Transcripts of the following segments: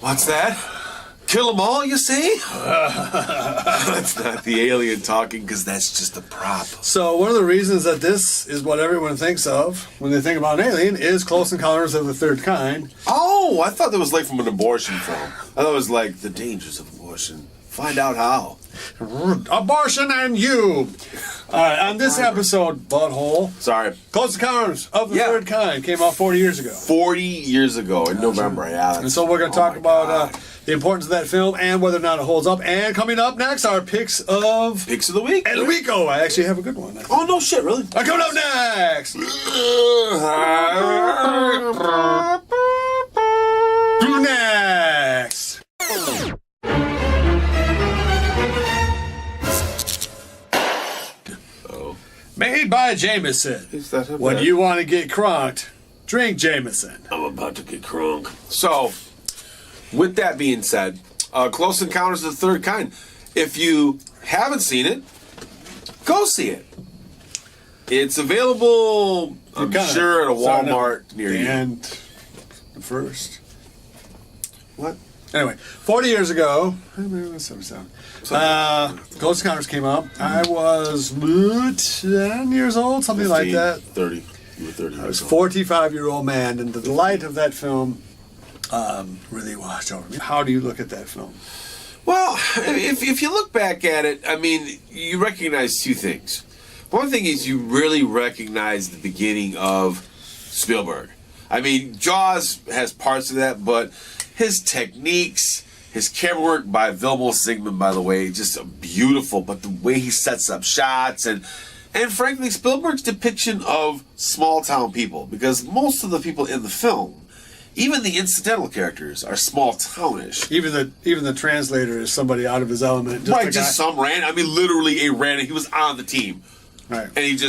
What's that? Kill them all, you say? That's not the alien talking, because that's just a prop. So one of the reasons that this is what everyone thinks of when they think about an alien is Close Encounters of the Third Kind. Oh, I thought that was like from an abortion film. I thought it was like the dangers of abortion. Find out how. Abortion and you. All right, on this episode, Butthole. Sorry. Close Encounters of the Third Kind came out 40 years ago. 40 years ago in November, yeah. And so we're going to talk about the importance of that film and whether or not it holds up. And coming up next, our picks of the week. And the week. Oh, I actually have a good one. Oh, no shit, really? Coming up next. Next. Made by Jameson. Is that when you want to get crunked, drink Jameson. I'm about to get crunk. So, with that being said, Close Encounters of the Third Kind. If you haven't seen it, go see it. It's available, I'm sure, at a Walmart near you. And the first. What? Anyway, 40 years ago, Close Encounters came out. I was 10 years old, something 15, like that. 30. You were 30 I was a years old. 45-year-old man, and the delight of that film really washed over me. How do you look at that film? Well, if you look back at it, I mean, you recognize two things. One thing is you really recognize the beginning of Spielberg. I mean, Jaws has parts of that, but his techniques, his camera work by Vilmos Zsigmondt, by the way, just beautiful. But the way he sets up shots and frankly, Spielberg's depiction of small town people, because most of the people in the film, even the incidental characters, are small townish. Even the translator is somebody out of his element. Just some random. I mean, literally a random. He was on the team. Right. And he's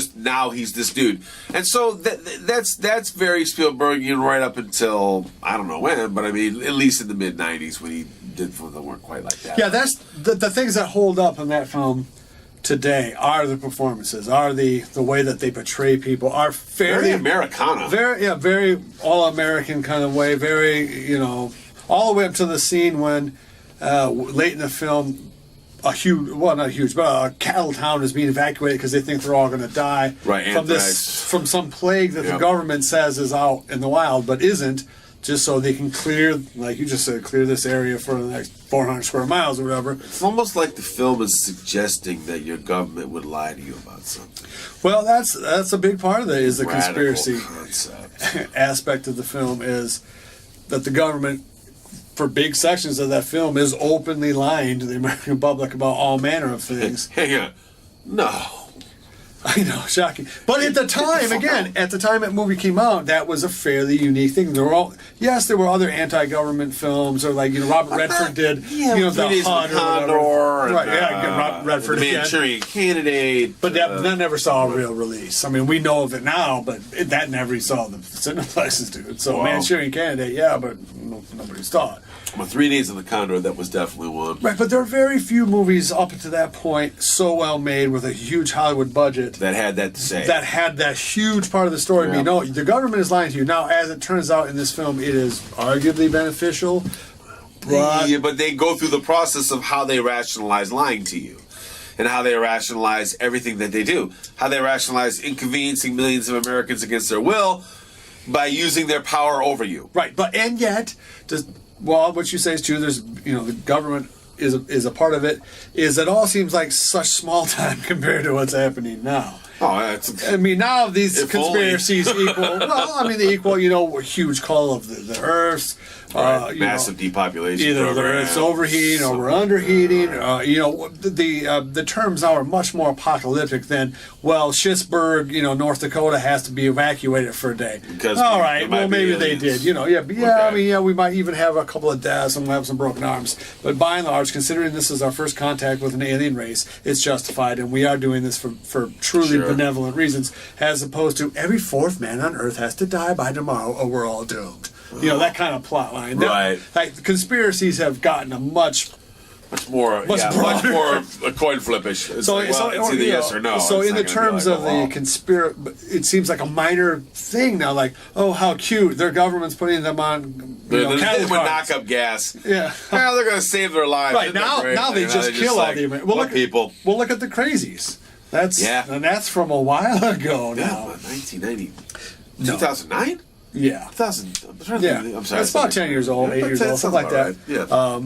this dude. And so that's very Spielbergian right up until, I don't know when, but I mean, at least in the mid-90s when he did films that weren't quite like that. Yeah, that's the things that hold up in that film today are the performances, are the way that they portray people, are very Americana. Very all-American kind of way, very, all the way up to the scene when, late in the film, a cattle town is being evacuated because they think they're all going to die from some plague that the government says is out in the wild, but isn't, just so they can clear, like you just said, clear this area for the next 400 square miles or whatever. It's almost like the film is suggesting that your government would lie to you about something. Well, that's a big part of it, is the conspiracy concept. aspect of the film, is that the government, for big sections of that film, is openly lying to the American public about all manner of things. Hang on. No. I know, shocking. But at the time that movie came out, that was a fairly unique thing. There were other anti-government films, or like Robert Redford did, The Hunt or whatever. Robert Redford, The Manchurian Candidate. But that never saw a real release. I mean, we know of it now, but that never saw the cineplexes do it. So Manchurian Candidate, but nobody saw it. Well, 3 Days of the Condor, that was definitely one. Right, but there are very few movies up to that point so well made with a huge Hollywood budget that had that to say. That had that huge part of the story. Yeah. No, the government is lying to you. Now, as it turns out in this film, it is arguably beneficial. But they go through the process of how they rationalize lying to you. And how they rationalize everything that they do. How they rationalize inconveniencing millions of Americans against their will by using their power over you. Right, and yet, what you say is true. There's, the government is a part of it. Is it all seems like such small time compared to what's happening now. Now these conspiracies equal. They equal, a huge call of the Earth. Massive depopulation. Either the Earth's overheating or we're underheating. The terms now are much more apocalyptic than, Schittsburg, North Dakota has to be evacuated for a day. Maybe they did. We might even have a couple of deaths and we'll have some broken arms. But by and large, considering this is our first contact with an alien race, it's justified, and we are doing this for truly benevolent reasons, as opposed to every fourth man on Earth has to die by tomorrow or we're all doomed. That kind of plot line. Right. Conspiracies have gotten a much Much more a coin flippish. It's it's either yes or no. So It's in not the gonna be terms like, of oh, the conspiracy, it seems like a minor thing now. Like, oh, how cute! Their government's putting them on. They're knock-up gas. Yeah. Well, they're going to save their lives. Right now they just kill all the Americans. Well, people. Well, look at the crazies. And that's from a while ago now. 1990, 2009. Yeah. 2000. I'm sorry. It's about 10 years old, 8 years old, something like that. Right. Yeah.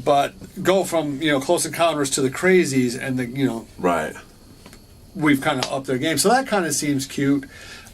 But go from Close Encounters to the crazies, and right. We've kind of upped their game, so that kind of seems cute.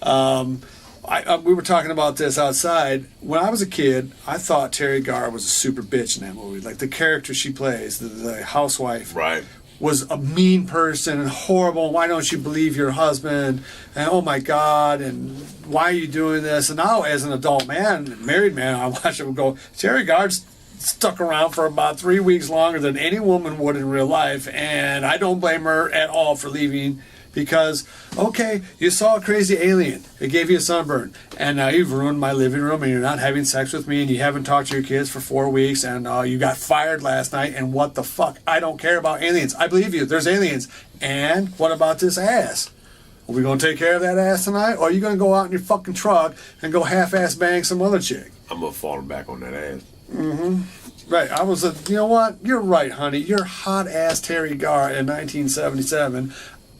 We were talking about this outside. When I was a kid, I thought Terry Garr was a super bitch in that movie. Like the character she plays, the housewife, right, was a mean person and horrible. Why don't you believe your husband? And oh my God, and why are you doing this? And now, as an adult man, married man, I watch it and go, Terry Garr's stuck around for about 3 weeks longer than any woman would in real life, and I don't blame her at all for leaving. Because, okay, you saw a crazy alien. It gave you a sunburn. And now you've ruined my living room, and you're not having sex with me, and you haven't talked to your kids for 4 weeks, and you got fired last night, and what the fuck? I don't care about aliens. I believe you. There's aliens. And what about this ass? Are we going to take care of that ass tonight? Or are you going to go out in your fucking truck and go half-ass bang some other chick? I'm going to fall back on that ass. Mm-hmm. Right. You know what? You're right, honey. You're hot-ass Terry Garr in 1977.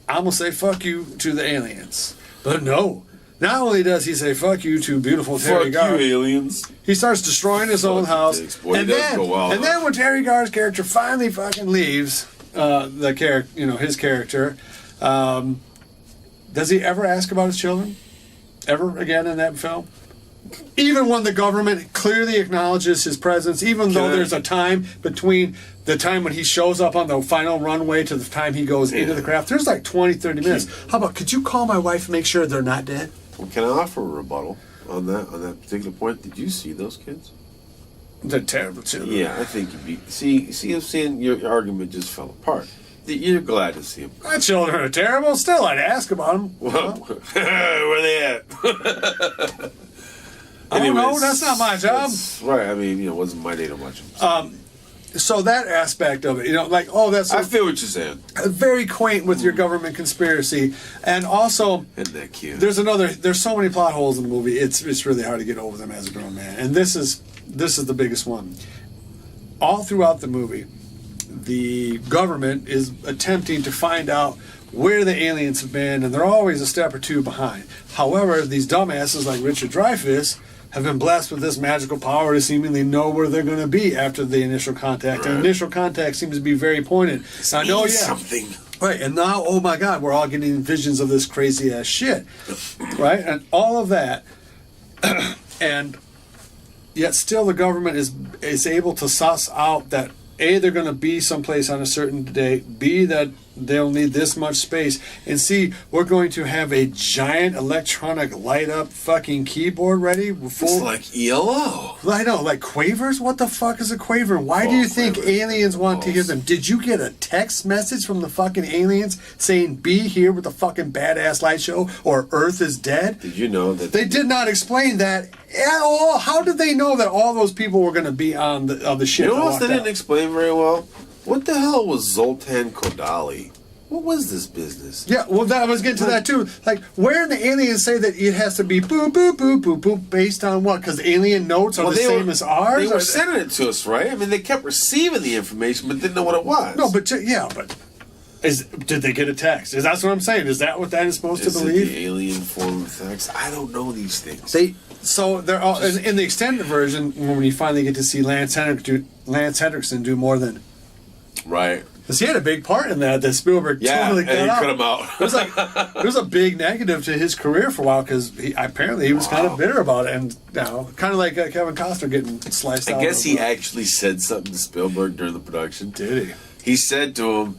I'm going to say fuck you to the aliens. But no. Not only does he say fuck you to beautiful Terry Garr. Fuck you, aliens. He starts destroying his own house. And then when Terry Garr's character finally fucking leaves, his character, does he ever ask about his children? Ever again in that film? Even when the government clearly acknowledges his presence, even though there's a time between the time when he shows up on the final runway to the time he goes into the craft, there's like 20, 30 minutes. How about, could you call my wife and make sure they're not dead? Well, can I offer a rebuttal on that particular point? Did you see those kids? They're terrible children. Yeah, I think you'd be... See, seeing your argument just fell apart. You're glad to see them. My children are terrible. Still, I'd ask about them. Well, where they at? I don't know. That's not my job. Right. I mean, it wasn't my day to watch them. So that aspect of it, that's... I feel what you're saying. Very quaint with your government conspiracy. And also... Isn't that cute? There's so many plot holes in the movie, it's really hard to get over them as a grown man. And this is the biggest one. All throughout the movie, the government is attempting to find out where the aliens have been, and they're always a step or two behind. However, these dumbasses like Richard Dreyfuss have been blessed with this magical power to seemingly know where they're going to be after the initial contact. Right. And initial contact seems to be very pointed. I know, something. Right, and now, oh my God, we're all getting visions of this crazy-ass shit. Right? And all of that, and yet still the government is able to suss out that A, they're going to be someplace on a certain date, B, that they'll need this much space, and C, we're going to have a giant electronic light-up fucking keyboard ready. It's like ELO. I know, like quavers? What the fuck is a quaver? Why do you think aliens want to hear them? Did you get a text message from the fucking aliens saying, be here with the fucking badass light show, or Earth is dead? Did you know that... They did not explain that at all. How did they know that all those people were going to be on the ship? You know what they didn't explain very well? What the hell was Zoltan Kodaly? What was this business? Yeah, well, I was getting to that too. Like, where in the aliens say that it has to be boop, boop, boop, boop, boop, based on what? Because alien notes are the same as ours? They were sending it to us, right? I mean, they kept receiving the information, but didn't know what it was. No, but did they get a text? Is that what I'm saying? Is that what that is supposed to believe? Is it the alien form of text? I don't know these things. So they're all in the extended version, when you finally get to see Lance Henriksen do more than... Right. Because he had a big part in that Spielberg totally cut out. Cut him out. It was a big negative to his career for a while because he was kind of bitter about it, and kind of like Kevin Costner getting sliced out. I guess he actually said something to Spielberg during the production. Did he? He said to him,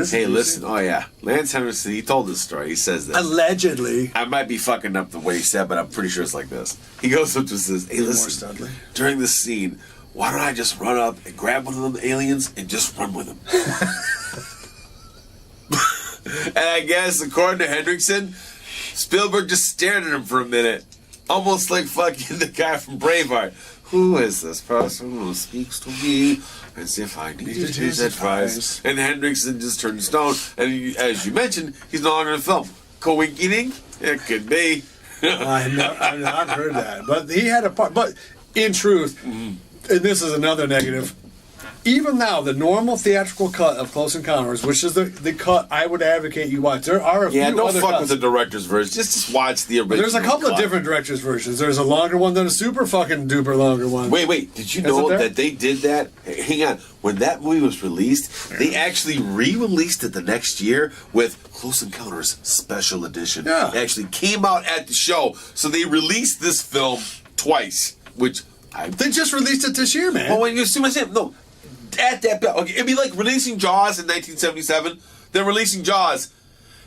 "Hey, listen, Lance Henriksen, he told this story. He says this. Allegedly. I might be fucking up the way he said, but I'm pretty sure it's like this. He goes up to says, hey, listen, during this scene, why don't I just run up and grab one of them aliens and just run with them?" And I guess, according to Hendrickson, Spielberg just stared at him for a minute. almost like fucking the guy from Braveheart. Who is this person who speaks to me as if I needed his advice? And Hendrickson just turned stone. And as you mentioned, he's no longer in the film. Coinciding? It could be. I've not heard that. But he had a part. But in truth, and this is another negative, even now, the normal theatrical cut of Close Encounters, which is the cut I would advocate you watch, there are a few don't other fuck cuts. with the director's version. Just watch the original. There's a couple cut. of different director's versions. There's a longer one, then a super fucking duper longer one. Wait. Did you know that they did that? Hey, hang on. When that movie was released, they actually re-released it the next year with Close Encounters Special Edition. Yeah. It actually came out at the show. So they released this film twice, which They just released it this year, man. Well, when you see what I'm saying, no. At that, okay, it'd be like releasing Jaws in 1977, then releasing Jaws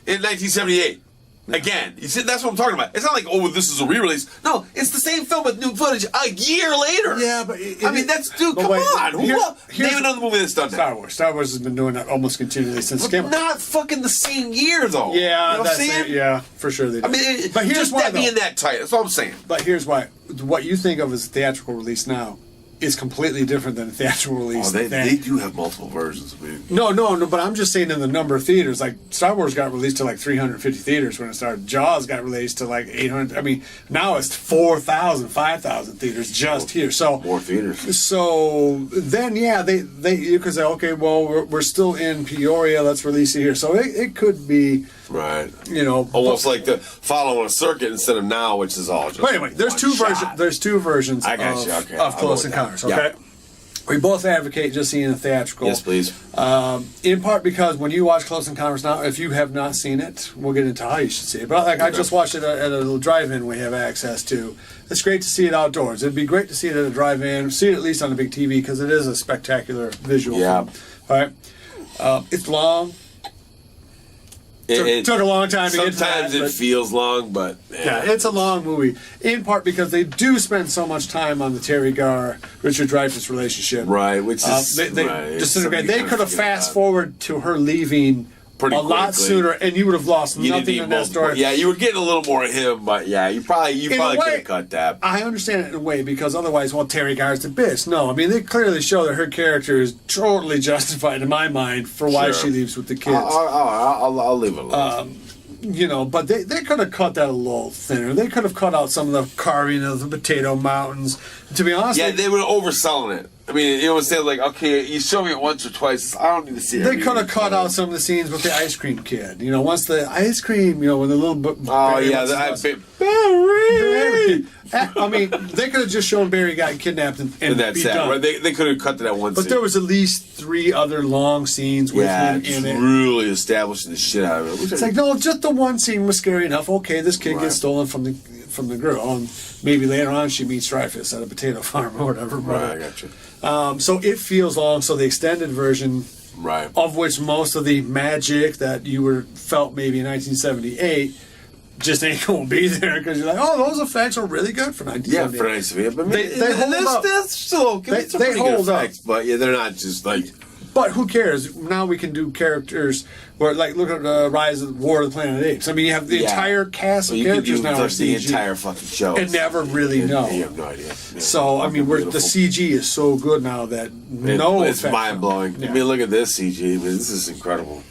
in 1978. Again, you see, that's what I'm talking about. It's not like, oh, this is a re-release. No, it's the same film with new footage a year later. Yeah, but come on. Name another movie that's done that. Star Wars. Star Wars has been doing that almost continually since Skimmer. Not fucking the same year, though. Yeah, you know what I'm that's saying? Yeah, for sure they do. I mean, but here's just why, that being that tight. That's all I'm saying. But here's why. What you think of as a theatrical release now is completely different than a theatrical release. Oh, they do have multiple versions. I mean, No, but I'm just saying in the number of theaters. Like, Star Wars got released to like 350 theaters when it started. Jaws got released to like 800. I mean, now it's 4,000, 5,000 theaters just here. So more theaters. So then, yeah, you could say, okay, well, we're still in Peoria. Let's release it here. So it could be, right. You know, almost like the following a circuit instead of now, which is all just. But anyway, there's two versions. There's two versions of Close Encounters. Okay, yeah. We both advocate just seeing a theatrical. Yes, please. In part because when you watch Close Encounters now, if you have not seen it, we'll get into how you should see it. But like I just watched it at a little drive-in we have access to. It's great to see it outdoors. It'd be great to see it at a drive-in. See it at least on a big TV because it is a spectacular visual. Yeah. Film. All right. It's long. It took a long time to get to that. Sometimes it feels long, but... Yeah, it's a long movie. In part because they do spend so much time on the Terry Garr-Richard Dreyfuss relationship. Right, which is... They right, disintegrate. They could have fast-forwarded to her leaving a lot sooner, and you would have lost nothing in that story. Yeah, you were getting a little more of him, but yeah, you probably could have cut that. I understand it in a way, because otherwise, well, Terry Garr's the bitch. No, I mean, they clearly show that her character is totally justified, in my mind, for why she leaves with the kids. I'll leave it alone. You know, but they could have cut that a little thinner. They could have cut out some of the carving of the potato mountains. To be honest, yeah, they were overselling it. I mean, you know, instead of like, okay, you show me it once or twice, I don't need to see it. They could have cut out some of the scenes with the ice cream kid. You know, once the ice cream, you know, when the little Barry. I mean, they could have just shown Barry got kidnapped and that's it. Right? They could have cut to that one scene. But there was at least 3 other long scenes with him in it. Really establishing the shit out of it. It's like, no, just the one scene was scary enough. Okay, this kid gets stolen from the girl, and maybe later on she meets Dreyfuss at a potato farm or whatever. Right, I got you. So it feels long. So the extended version, right, of which most of the magic that you felt maybe in 1978 just ain't gonna be there, because you're like, oh, those effects are really good for 1978. Yeah, for 1978. But they hold up. That's still okay. They hold up. But yeah, they're not just like. But who cares? Now we can do characters where, like, look at Rise of War of the Planet of the Apes. I mean, you have the entire cast of characters now. You can do the entire fucking show and never really know. You have no idea. Yeah, so I mean, the CG is so good now that it's mind blowing. Yeah. I mean, look at this CG. I mean, this is incredible.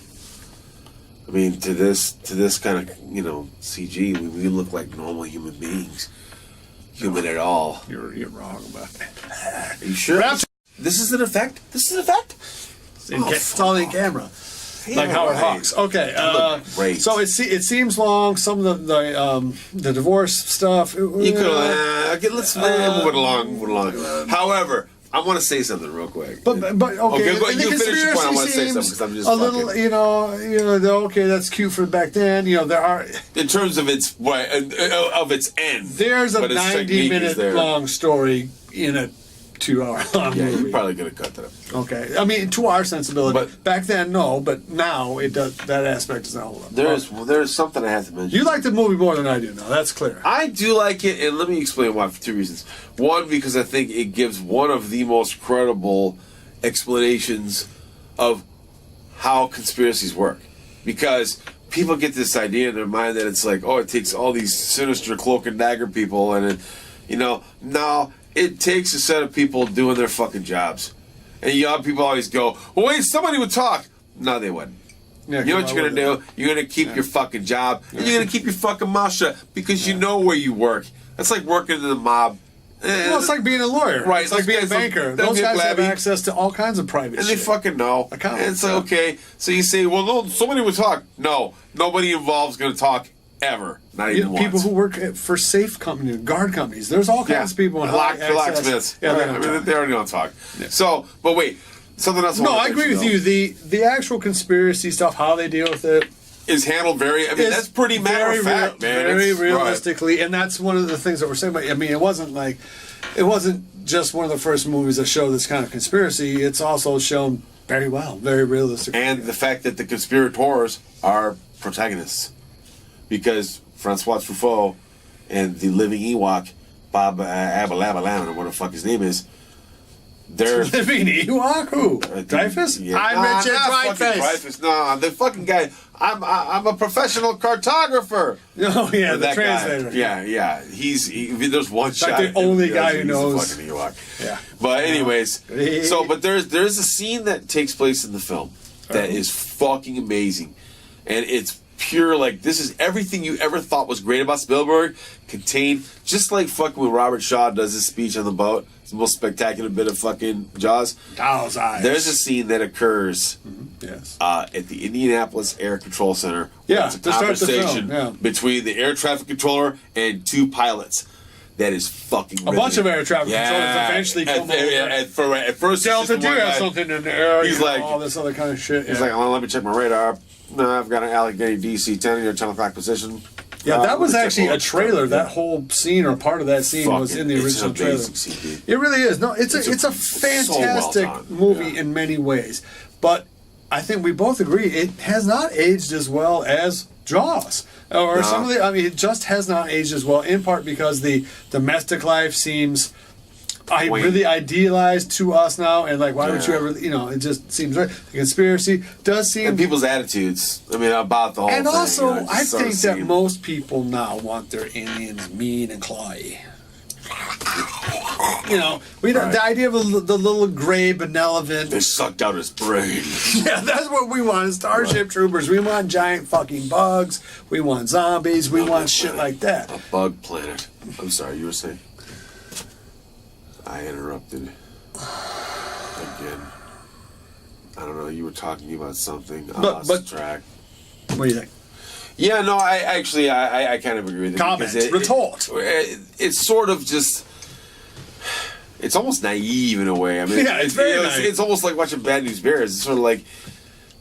I mean, to this kind of CG, we look like normal human beings. Human at all. You're wrong about that. Are you sure? This is an effect? This is an effect? It's all in camera. Yeah, like Howard Hawks. Okay. Great. So it seems long. Some of the divorce stuff. You could let's move it along. However, I want to say something real quick. But okay. You finish your point. I want to say something because I'm just a little. Okay, that's cute for back then. There are in terms of its end. There's a 90-minute long story in a 2-hour long movie. You probably could have cut that up. Okay, I mean, to our sensibility. But back then, no. But now it does. That aspect does not hold up. There's something I have to mention. You like the movie more than I do. Now that's clear. I do like it, and let me explain why for 2 reasons. One, because I think it gives one of the most credible explanations of how conspiracies work. Because people get this idea in their mind that it's like, oh, it takes all these sinister cloak and dagger people, and no, it takes a set of people doing their fucking jobs. And people always go, well, wait, somebody would talk. No, they wouldn't. Yeah, you know what you're going to do? You're going to keep your fucking job, and you're going to keep your fucking mouth shut because you know where you work. That's like working in the mob. Well, it's like being a lawyer. Right. It's like being a banker. Those guys have access to all kinds of private shit. And they fucking know. And it's like, okay, so you say, well, no, somebody would talk. No, nobody involved is going to talk ever. Not even once. People who work for safe companies, guard companies. There's all kinds of people in locksmiths. Yeah, they already don't talk. Yeah. So, but wait, something else. No, I agree with you. The actual conspiracy stuff, how they deal with it, is handled that's pretty matter of fact, man. Very realistically, right. And that's one of the things that we're saying. But I mean, it wasn't just one of the first movies that showed this kind of conspiracy. It's also shown very well, very realistic. And the fact that the conspirators are protagonists, because Francois Truffaut and the living Ewok, Bob Abalabalan, or what the fuck his name is. They're living Ewok? Who? Dreyfus? Yeah. I'm Richard Dreyfus. No, the fucking guy. I'm a professional cartographer. Oh yeah, the translator. Guy. Yeah. There's one shot. Like the only guy who knows. The fucking Ewok. Yeah. But anyways, but there's a scene that takes place in the film that is fucking amazing, and it's pure, like, this is everything you ever thought was great about Spielberg contained, just like fucking when Robert Shaw does his speech on the boat. It's the most spectacular bit of fucking Jaws. Dow's eyes. There's a scene that occurs at the Indianapolis Air Control Center. Yeah, it's a conversation between the air traffic controller and two pilots. That is fucking riveting. A bunch of air traffic controllers eventually come over. At first, Delta do have something in the air. He's like, all this other kind of shit. He's like, oh, let me check my radar. No, I've got an Allegheny DC-10 in your 10 o'clock position. Yeah, that was actually a trailer. That whole scene or part of that scene was in the original trailer. Scene, it really is. No, it's a fantastic movie in many ways. But I think we both agree it has not aged as well as Jaws. Or some of it just has not aged as well, in part because the domestic life seems really idealized to us now, and like, why don't you ever, it just seems right. The conspiracy does seem... And people's attitudes, about the whole thing. And also, I think that most people now want their aliens mean and clawy. The idea of the little gray benevolent... They sucked out his brain. Yeah, that's what we want. Starship Troopers. We want giant fucking bugs. We want zombies. We want shit like that. A bug planet. I'm sorry, you were saying? I interrupted again. I don't know. You were talking about something. I lost track. What do you think? Yeah, no. I kind of agree with you. Comment, retort. It's sort of just. It's almost naive in a way. It's very naive. It's almost like watching Bad News Bears. It's sort of like,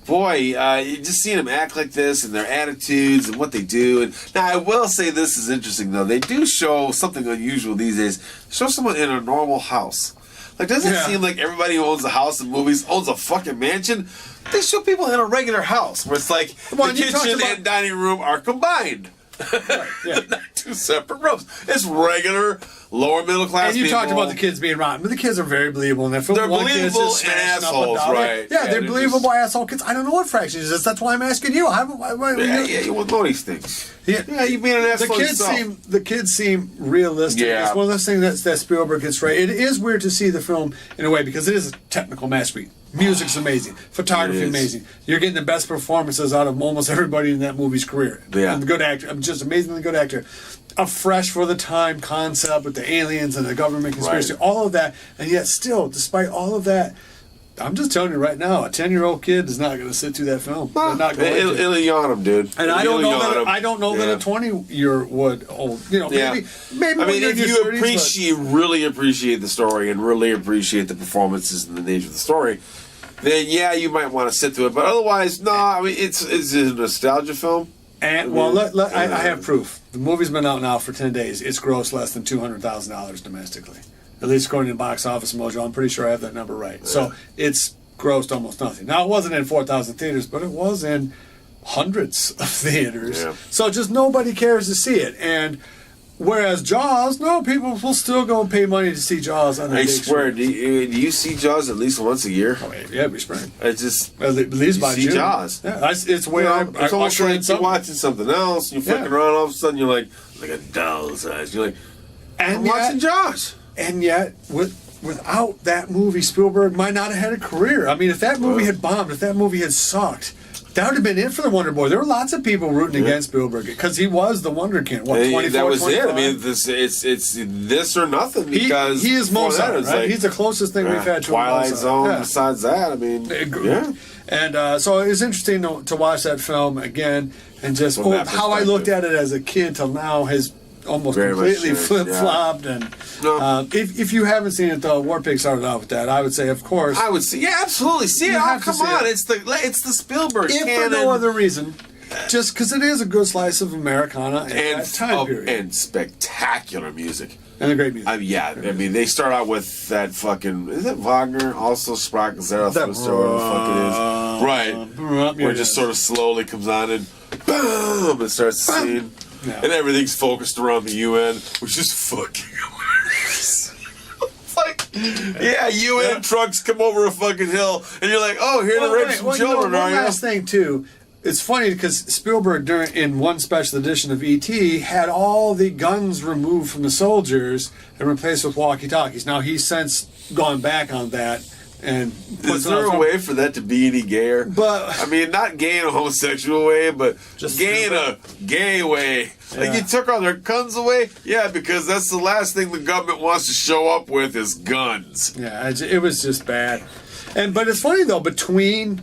boy, you just seeing them act like this and their attitudes and what they do. And now, I will say this is interesting, though. They do show something unusual these days. Show someone in a normal house. Like, doesn't it seem like everybody who owns a house in movies owns a fucking mansion? They show people in a regular house where it's like the kitchen and dining room are combined. Right, They're not two separate rooms. It's regular lower middle class people. And you talked about the kids being rotten, but the kids are very believable in that film. They're believable and assholes, right? Yeah, they're believable asshole kids. I don't know what fraction is this. That's why I'm asking you. You would know these things. Yeah, you being an asshole yourself. The kids seem realistic. Yeah. It's one of those things that Spielberg gets right. It is weird to see the film in a way because it is a technical masterpiece. Music's amazing. Photography amazing. You're getting the best performances out of almost everybody in that movie's career. Yeah. And the good actor. I'm just amazingly good actor. A fresh for the time concept with the aliens and the government conspiracy, all of that. And yet still, despite all of that, I'm just telling you right now, a 10-year-old kid is not going to sit through that film. They're not going to. It'll yawn him, dude. And I don't know that a 20-year would old. Maybe. If you really appreciate the story and really appreciate the performances and the nature of the story, then you might want to sit through it. But otherwise, no. It's a nostalgia film. And I have proof. The movie's been out now for 10 days. It's grossed less than $200,000 domestically. At least according to Box Office Mojo, I'm pretty sure I have that number right. Yeah. So it's grossed almost nothing. Now, it wasn't in 4,000 theaters, but it was in hundreds of theaters. Yeah. So just nobody cares to see it. And Whereas Jaws, no, people will still go pay money to see Jaws on the I big swear, screen. do you see Jaws at least once a year? Oh, yeah, every spring. It's just At least by see June. Jaws. Yeah, it's where I It's almost usher in like you're something. watching something else, and you're flicking around, all of a sudden you're like a doll's eyes. You're like, I'm watching Jaws. And yet, without that movie, Spielberg might not have had a career. I mean, if that movie had bombed, if that movie had sucked, that would have been it for the Wonder Boy. There were lots of people rooting against Spielberg because he was the Wonder Kid. What, 24, that was 25? it. I mean, it's this or nothing because he is Mozart, that, right? like, He's the closest thing we've had to Twilight Mozart. Zone. Yeah. Besides that, I mean, yeah. And so it was interesting to watch that film again and just From that how I looked perspective. at it as a kid till now has almost Very much completely changed, flip-flopped. And No. if you haven't seen it, though, Warpig started off with that. I would say, of course. I would see, yeah, absolutely. See it. You Oh, have to come see on. it. It's the Spielberg If canon. for no other reason, just because it is a good slice of Americana at that time period. And spectacular music. And a great music. I mean, they start out with that fucking. Is it Wagner? Also, Sprach Zarathustra, whatever the fuck it is. Right. Where it just sort of slowly comes on and boom! It starts the scene. Yeah. And everything's focused around the UN, which is fucking hilarious. It's like, yeah, UN trucks come over a fucking hill, and you're like, oh, here to rape some children, one are you? last thing, too. It's funny because Spielberg, in one special edition of E.T., had all the guns removed from the soldiers and replaced with walkie-talkies. Now, he's since gone back on that. And is there a way for that to be any gayer? But I mean, not gay in a homosexual way, but just gay in a gay way. Yeah. Like, you took all their guns away? Yeah, because that's the last thing the government wants to show up with is guns. Yeah, it was just bad. But it's funny, though, between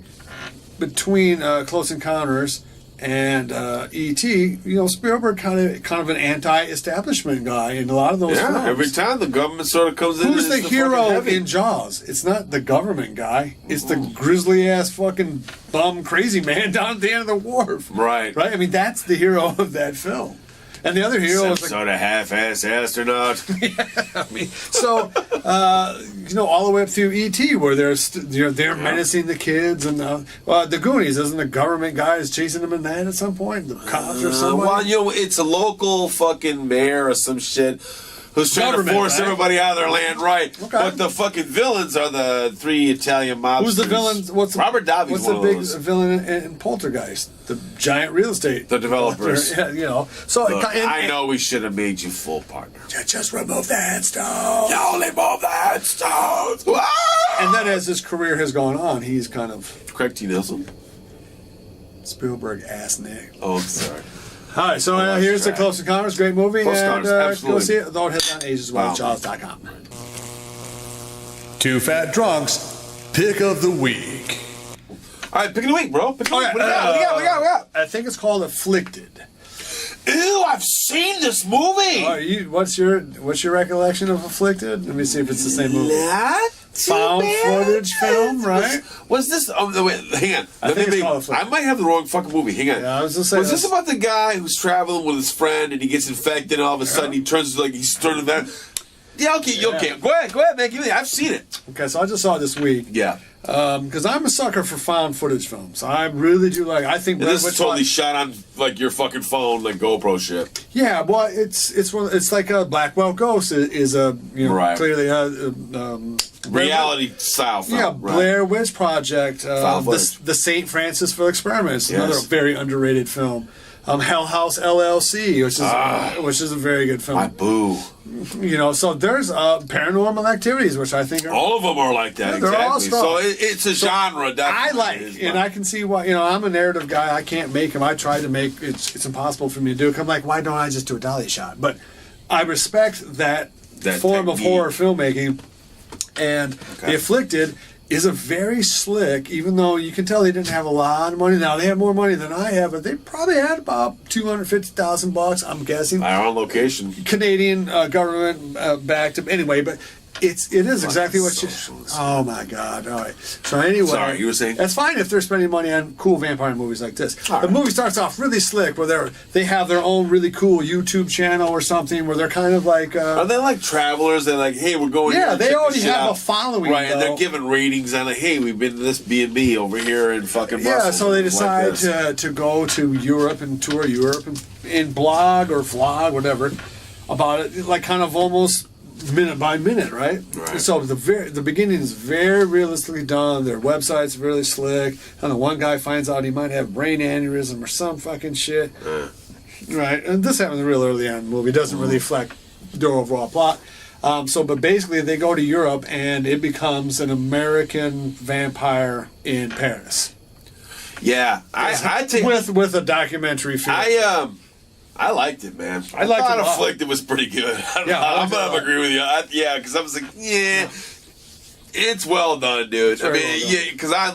Close Encounters and E.T., Spielberg kind of an anti-establishment guy in a lot of those films. Every time the government sort of comes in. Who's the fucking hero heavy. in Jaws? It's not the government guy. It's the grizzly-ass fucking bum crazy man down at the end of the wharf. Right. Right? I mean, that's the hero of that film. And the other hero Some is sort of half-ass astronaut. I mean, so all the way up through E.T., where they're menacing the kids, and the Goonies. Isn't the government guys chasing them in that at some point? The cops or something. Well, it's a local fucking mayor or some shit who's trying to force everybody out of their land, right? Okay. But the fucking villains are the three Italian mobsters. Who's the villain? Robert Davi's what's one the of big those. villain in Poltergeist? The giant real estate. The developers. Yeah, So Look, I know we should have made you full partner. Just remove the headstone. You only move the headstones. And then as his career has gone on, he's kind of Craig T. Nelson. Spielberg ass Nick. Oh, I'm sorry. All right, so here's the Close Encounters, great movie, Close and Encounters, go absolutely. see it. Though it has on ageswelljaws.com. Two Fat Drunks, pick of the week. All right, pick of the week, bro. Pick of the week. Okay, What do we got? I think it's called Afflicted. Ew, I've seen this movie. What's your recollection of Afflicted? Let me see if it's the same movie. Not Found footage film, right? Was this? Oh, wait, hang on. I think it's called Afflicted. I might have the wrong fucking movie. Hang on. Yeah, I was just saying. Was this about the guy who's traveling with his friend and he gets infected and all of a sudden he turns like he's turning that? Yeah, okay. Go ahead, man. Give me. I've seen it. Okay, so I just saw it this week. Yeah. Because I'm a sucker for found footage films. I really do like. I think And this is totally shot on like your fucking phone, like GoPro shit. Yeah, well, it's like a Blackwell Ghost is a Right. clearly Reality style film. Yeah, right. Blair Witch Project, Found footage. the St. Francisville Experiments, Yes. another very underrated film. Hell House LLC, which is a very good film. I boo. So there's Paranormal Activities, which I think are All of them are like that. Yeah, they're all exactly. strong. So it's a genre. I Definitely. like, and I can see why. I'm a narrative guy. I can't make them. I tried to make it's impossible for me to do it. I'm like, why don't I just do a dolly shot? But I respect that form of technique. horror filmmaking. And The Afflicted is a very slick, even though you can tell they didn't have a lot of money. Now they have more money than I have, but they probably had about $250,000, I'm guessing. Our own location. Canadian government backed up. Anyway, but it is exactly what you. Oh my God! All right. So anyway, Sorry, you were saying? that's fine if they're spending money on cool vampire movies like this. All The right. movie starts off really slick, where they have their own really cool YouTube channel or something, where they're kind of like. Are they like travelers? They're like, hey, we're going. Yeah, here and they check already this shit have out. a following, right? And though. they're giving ratings on it. Hey, we've been to this B&B over here in fucking Brussels. Yeah, so they decide like to go to Europe and tour Europe and blog or vlog, whatever. about it, like kind of almost minute by minute, right? So the beginning is very realistically done. Their website's really slick. And the one guy finds out he might have brain aneurysm or some fucking shit. Right, and this happens real early on in the movie. It doesn't really affect their overall plot. But basically they go to Europe and it becomes an American vampire in Paris. Yeah, I take with a documentary feel. I liked it, man. I thought Afflicted was pretty good. I'm gonna agree with you. Because I was like, it's well done, dude. I mean, because I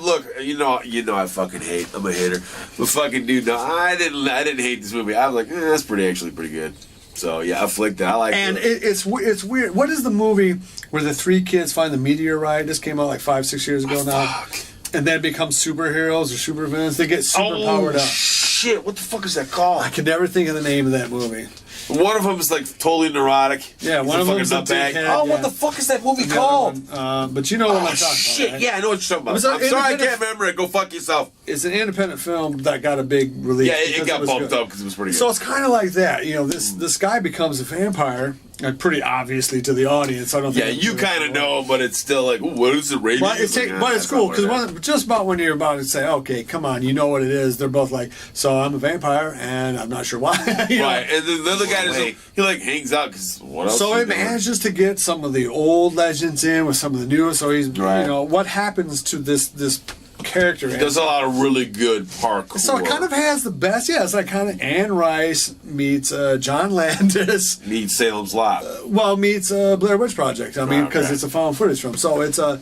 fucking hate. I'm a hater, but fucking dude, no, I didn't hate this movie. I was like, that's actually pretty good. So yeah, Afflicted. I like it. And it's weird. What is the movie where the three kids find the meteorite? This came out like 5-6 years ago now. Fuck. And then become superheroes or supervillains. They get super powered up. Shit, what the fuck is that called? I can never think of the name of that movie. One of them is like totally neurotic. Yeah, one of them is a dickhead. What the fuck is that movie called? But you know what I'm talking about. Shit, right? Yeah, I know what you're talking about. I'm sorry I can't remember it. Go fuck yourself. It's an independent film that got a big release. Yeah, it got bumped up because it was pretty good. So it's kind of like that. You know, this guy becomes a vampire. Pretty obviously to the audience. I don't think. Yeah, you kind of know, but it's still like, what is the rating? But it's cool because just about when you're about to say, okay, come on, you know what it is. They're both like, so I'm a vampire, and I'm not sure why. Right, and the other guy he like hangs out because what else? So he manages to get some of the old legends in with some of the new. So he's you know what happens to this character. He does a lot of really good parkour. So it kind of has the best. Yeah, it's like kind of Anne Rice meets John Landis meets Salem's Lot. Meets Blair Witch Project. I mean, because it's a found footage film. So it's a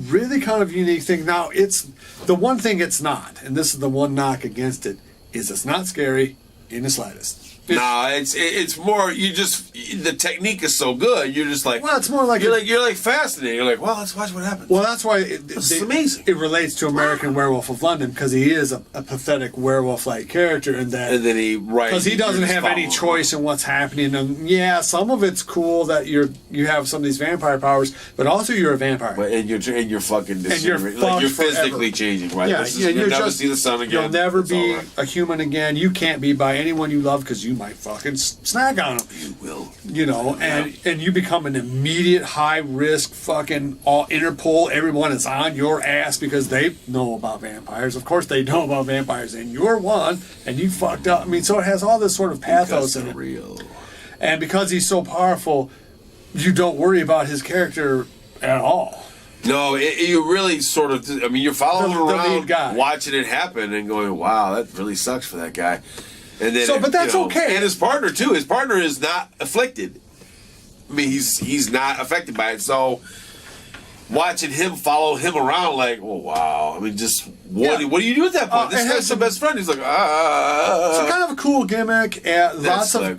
really kind of unique thing. Now it's the one thing it's not, and this is the one knock against it, is it's not scary in the slightest. It's more the technique is so good. You're just like, well, it's more like you're like fascinated. You're like, well, let's watch what happens. Well, that's why it's amazing. It relates to American Werewolf of London because he is a pathetic werewolf-like character in that. And then because he doesn't have any choice in what's happening. And yeah, some of it's cool that you have some of these vampire powers, but also you're a vampire. But and you're fucking you're physically changing, right? Yeah, you'll never see the sun again. You'll never be a human again. You can't be by anyone you love because you might fucking snag on them. You will. You know, and you become an immediate high risk fucking Interpol. Everyone is on your ass because they know about vampires. Of course they know about vampires, and you're one, and you fucked up. I mean, so it has all this sort of pathos in it. Real. And because he's so powerful, you don't worry about his character at all. No, you really sort of. I mean, you're following him around, watching it happen, and going, "Wow, that really sucks for that guy." And then, but that's okay. And his partner too. His partner is not afflicted. I mean, he's not affected by it. So watching him follow him around, like, oh wow. I mean, just what do you do at that point? This guy's the best friend. He's like, It's kind of a cool gimmick. Lots of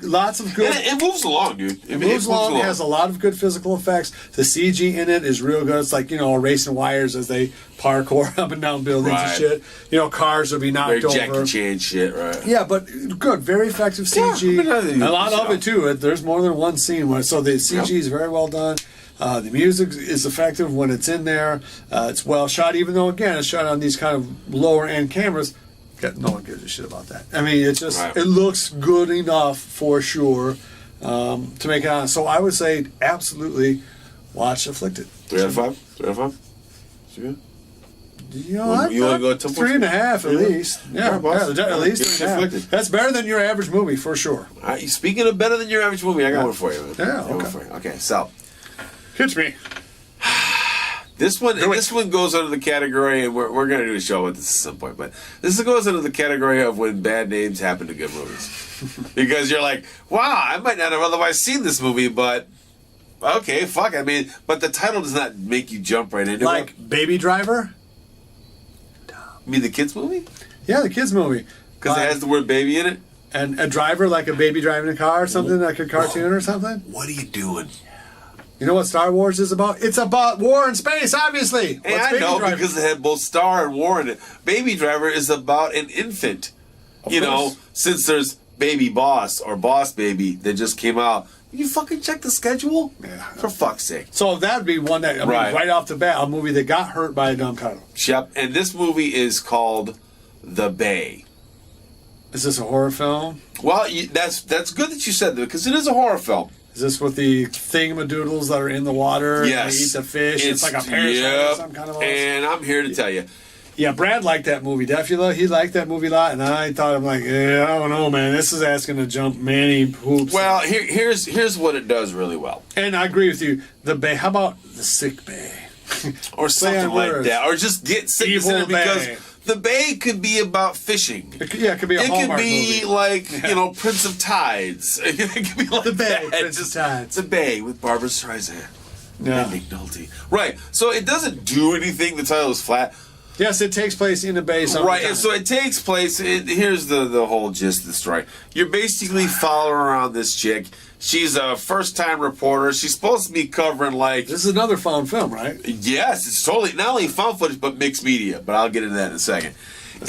good. And it moves along, dude. It moves along. It has a lot of good physical effects. The CG in it is real good. It's like racing wires as they parkour up and down buildings and shit. Cars will be knocked over. Jackie Chan shit, right? Yeah, but good, very effective CG. A lot of it too. There's more than one scene where the CG is very well done. The music is effective when it's in there. It's well shot, even though, again, it's shot on these kind of lower-end cameras. No one gives a shit about that. I mean, it looks good enough for sure to make it honest. So I would say absolutely watch Afflicted. 3 out of 5? 3 out of 5? Is it good? You want to go 3.5 at least. Yeah, at least 3.5. That's better than your average movie, for sure. Speaking of better than your average movie, I got one for you, man. Yeah, okay, so... Hits me. This one goes under the category, and we're going to do a show with this at some point, but this goes under the category of when bad names happen to good movies. Because you're like, wow, I might not have otherwise seen this movie, but okay, fuck. I mean, but the title does not make you jump right into it. Like Baby Driver? You mean the kids movie? Yeah, the kids movie. Because it has the word baby in it? And a driver, like a baby driving a car or something, like a cartoon or something? What are you doing? You know what Star Wars is about? It's about war in space, obviously. Hey, I know, because it had both Star and War in it. Baby Driver is about an infant. Since there's Baby Boss or Boss Baby that just came out. You fucking check the schedule? Yeah. For fuck's sake. So that'd be one that, right off the bat, a movie that got hurt by a dumb title. Yep, and this movie is called The Bay. Is this a horror film? Well, that's good that you said that because it is a horror film. Is this with the thingamadoodles that are in the water? Yes. And they eat the fish. It's like a parasite or some kind of. And I'm here to tell you. Yeah, Brad liked that movie. Definitely, he liked that movie a lot, and I thought, I'm like, I don't know, man. This is asking to jump many hoops. Well, here's what it does really well. And I agree with you. The bay. How about the sick bay? Or something like that. Or just get sick Evil because Bay. the bay could be about fishing. It could be a It Hallmark could be movie. like, Prince of Tides. It could be like The Bay, that. Prince of Tides. It's a bay with Barbara Streisand. Yeah. And Nick Nolte. Right. So it doesn't do anything. The title is flat. Yes, it takes place in the bay. Right, and so it takes place. Here's the whole gist of the story. You're basically following around this chick. She's a first-time reporter. She's supposed to be covering This is another found film, right? Yes, it's totally not only found footage but mixed media. But I'll get into that in a second.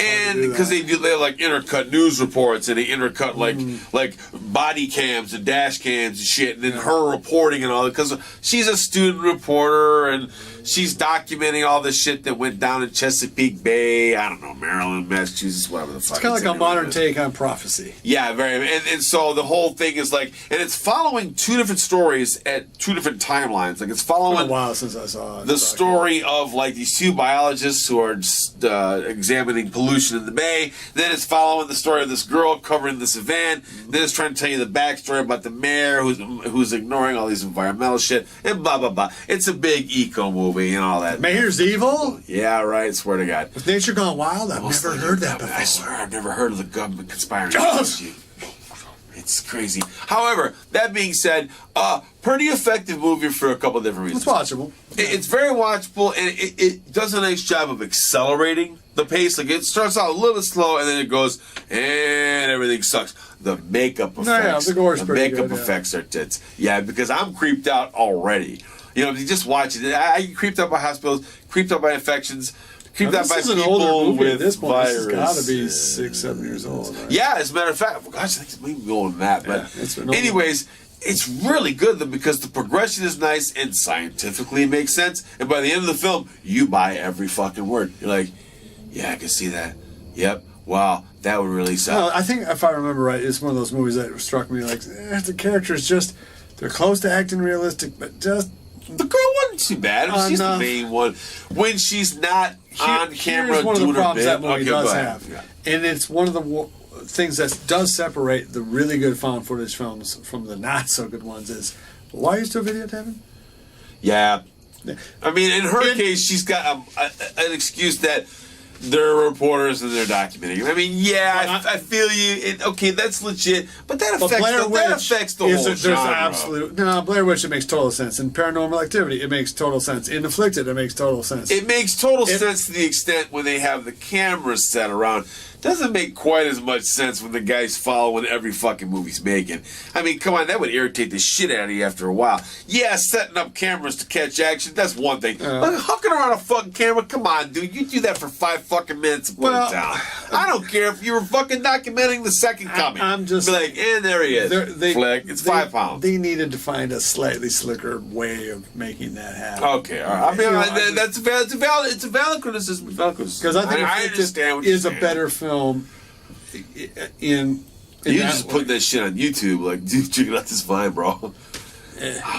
And because they like intercut news reports and they intercut like body cams and dash cams and shit, and then her reporting and all that, because she's a student reporter and she's documenting all the shit that went down in Chesapeake Bay. I don't know, Maryland, Massachusetts, whatever the fuck. It's kind of like a modern take on Prophecy. Yeah, very. And so the whole thing is like, and it's following two different stories at two different timelines. Like it's following It's been a while since I saw it. the story of like these two biologists who are just examining pollution in the bay. Then it's following the story of this girl covering this event. Then it's trying to tell you the backstory about the mayor who's ignoring all these environmental shit and blah blah blah. It's a big eco movie and all that. Mayor's Evil? Yeah, right. Swear to God. With Nature Gone Wild? I've never heard that before. I swear I've never heard of the government conspiring against you. It's crazy. However, that being said, pretty effective movie for a couple different reasons. It's watchable. It's very watchable, and it does a nice job of accelerating the pace. Like it starts out a little bit slow, and then it goes, and everything sucks. The makeup effects, the gore's pretty makeup good, effects are tits. Yeah, because I'm creeped out already. If you just watch it, I get creeped out by hospitals, creeped out by infections. Creeped out by This is an people older movie with at this point. virus. This has got to be 6-7 years old. Right? Yeah, as a matter of fact, gosh, I think it's maybe more than that. But it's been older. anyways, it's really good though because the progression is nice and scientifically it makes sense. And by the end of the film, you buy every fucking word. You're like, yeah, I can see that. Yep. Wow, that would really suck. No, I think if I remember right, it's one of those movies that struck me like the characters they're close to acting realistic, but just. The girl wasn't too bad. She's the main one. When she's not on camera here's one of the doing her problems bit. that movie Okay, does go ahead. have. Yeah. And it's one of the things that does separate the really good found footage films from the not so good ones is, why are you still videotaping? Yeah. I mean, in her case, she's got an excuse that they're reporters and they're documenting. I mean, yeah, I feel you. Okay, that's legit, but that affects the whole genre. Blair Witch, it makes total sense. In Paranormal Activity, it makes total sense. In Afflicted, it makes total sense. It makes total sense to the extent when they have the cameras set around. Doesn't make quite as much sense when the guy's following every fucking movie he's making. I mean, come on, that would irritate the shit out of you after a while. Yeah, setting up cameras to catch action, that's one thing. But hooking around a fucking camera, come on, dude. You do that for 5 fucking minutes and put it down. I don't care if you were fucking documenting the second coming. I'm just... Be like, and there he is. Flick, it's 5 pounds. They needed to find a slightly slicker way of making that happen. Okay, all right. I mean, it's a valid criticism. Because I think I understand what is you're a saying. better film in you just put that shit on YouTube, like, dude, check out this Vine, bro.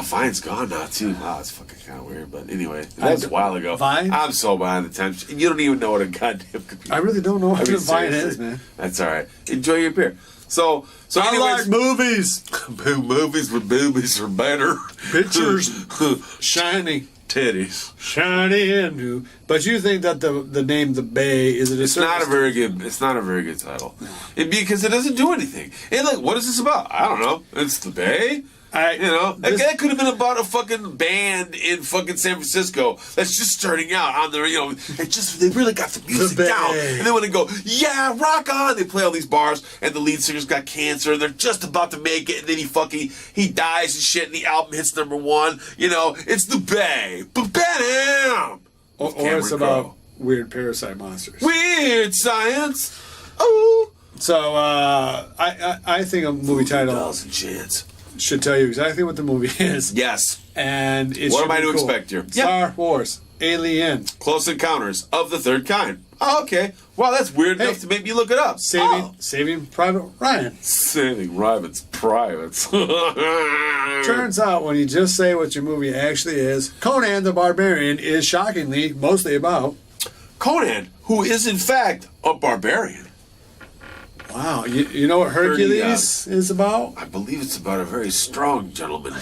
Vine's gone now too. Wow, it's fucking kind of weird, but anyway, that was a while ago. Vine? I'm so behind the times. You don't even know what a goddamn computer. I really don't know what a Vine seriously. is, man. That's all right. Enjoy your beer. So I anyways, like movies. movies with boobies are better. Pictures, shiny, titties, shiny and new. But you think that the name The Bay is It's not a very good title, because it doesn't do anything. And like, what is this about? I don't know. It's the Bay. That could have been about a fucking band in fucking San Francisco that's just starting out on their, they really got the music down. And then when they go, yeah, rock on, they play all these bars, and the lead singer's got cancer, and they're just about to make it, and then he dies and shit, and the album hits #1. It's the Bay. Bam! Or it's about weird parasite monsters. Weird science. Oh. So I think a movie title Chance should tell you exactly what the movie is. Yes. And what am I to expect here? Star Wars. Alien. Close Encounters of the Third Kind. Oh, okay. Wow, that's weird enough to make me look it up. Saving Private Ryan. Saving Private Privates. Turns out when you just say what your movie actually is, Conan the Barbarian is shockingly mostly about Conan, who is in fact a barbarian. Wow, you know what Hercules is about? I believe it's about a very strong gentleman.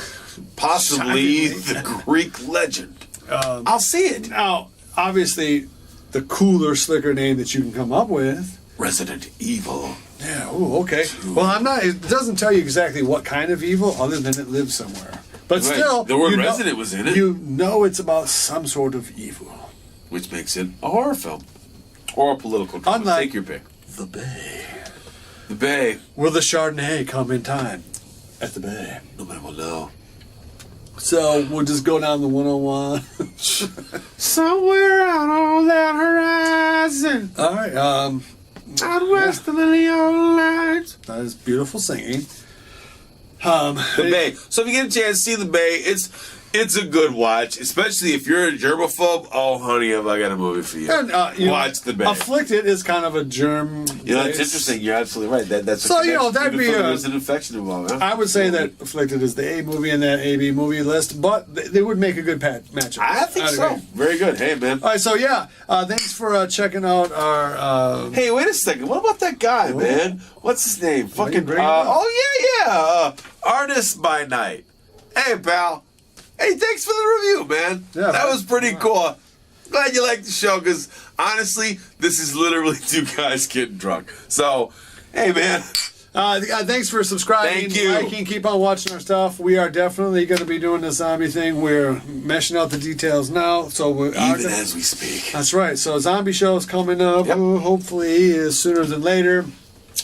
Possibly the Greek legend. I'll see it. Now, obviously, the cooler, slicker name that you can come up with. Resident Evil. Yeah, ooh, okay. Well, it doesn't tell you exactly what kind of evil, other than it lives somewhere. But still, the word resident was in it. You know it's about some sort of evil. Which makes it a horror film. Or a political drama. Unlike Take your pick. The Bay. The Bay. Will the Chardonnay come in time at the Bay? Nobody will know. So we'll just go down the 101. Somewhere out on that horizon. All right. Out west of the Leon Lights. That is beautiful singing. The Bay. So if you get a chance to see The Bay, it's a good watch, especially if you're a germaphobe. Oh, honey, have I got a movie for you? And, watch The Bay. Afflicted is kind of a germ. You know, it's interesting. You're absolutely right. That's so, that'd be there's an infection involved. Huh? I would say that Afflicted is the A movie in that AB movie list, but they would make a good matchup. I think so. Agree. Very good. Hey, man. All right, so thanks for checking out our. Hey, wait a second. What about that guy, man? What's his name? Fucking. Artist by Night. Hey, pal. Hey, thanks for the review, man. Yeah, that was pretty cool. Glad you liked the show, because honestly, this is literally two guys getting drunk. So, hey, man. Thanks for subscribing. Thank you. Liking, keep on watching our stuff. We are definitely going to be doing the zombie thing. We're meshing out the details now. As we speak. That's right. So, zombie show is coming up. Yep. Hopefully, sooner than later.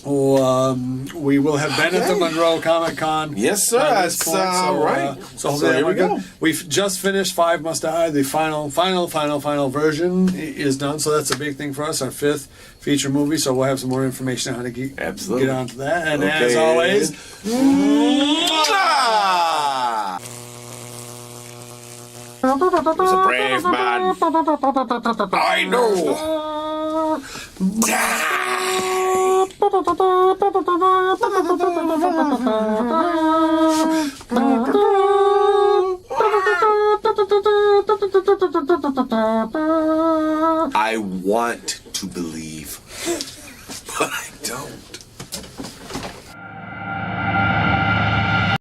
We will have been at the Monroe Comic Con. Yes, sir. That's right. So there we go. We've just finished Five Must Die. The final version is done. So that's a big thing for us. Our 5th feature movie. So we'll have some more information on how to get onto that. And as always, He's a brave man. I know. I want to believe.